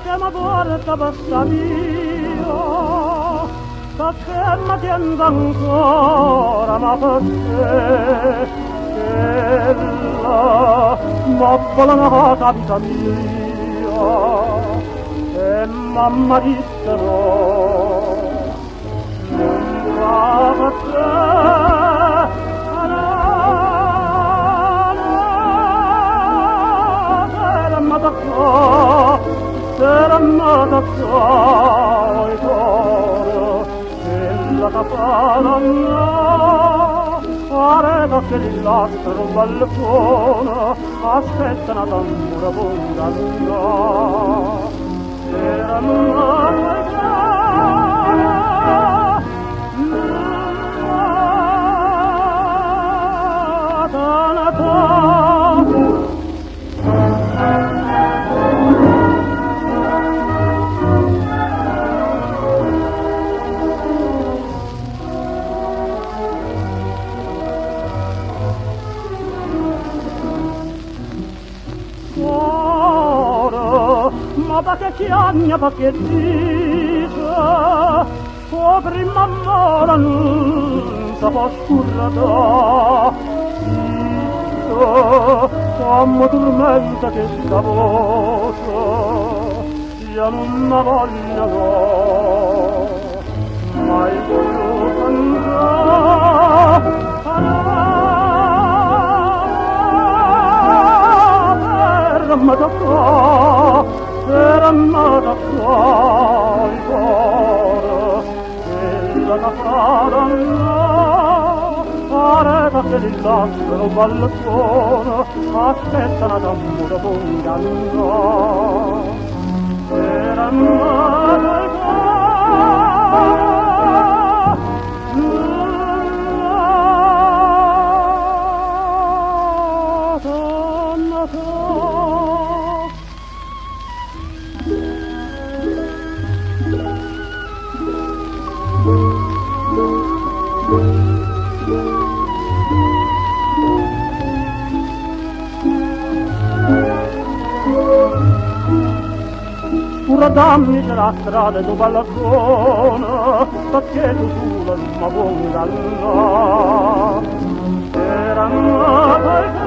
che mi porta per sta via, perché mi tienda ancora, ma per te, ella mi vuole una cosa vita mia, e mamma disse no, non va per te, Sera amata sai coro e la capana no areta che il lasciano balcone aspettano d'amore bunga no sera amata ma perché chiagna, perché dice o prima amore non si può scurrare come tormenta che sta voce io non la voglio no mai più cantare ma toccò per amata fuori cuore e la capara no areta che li lasciano balcone aspettano d'amore bunga no per amata cuore pure dammi c'è la strada tu balcone perché tu sola non mi vuoi andare per amata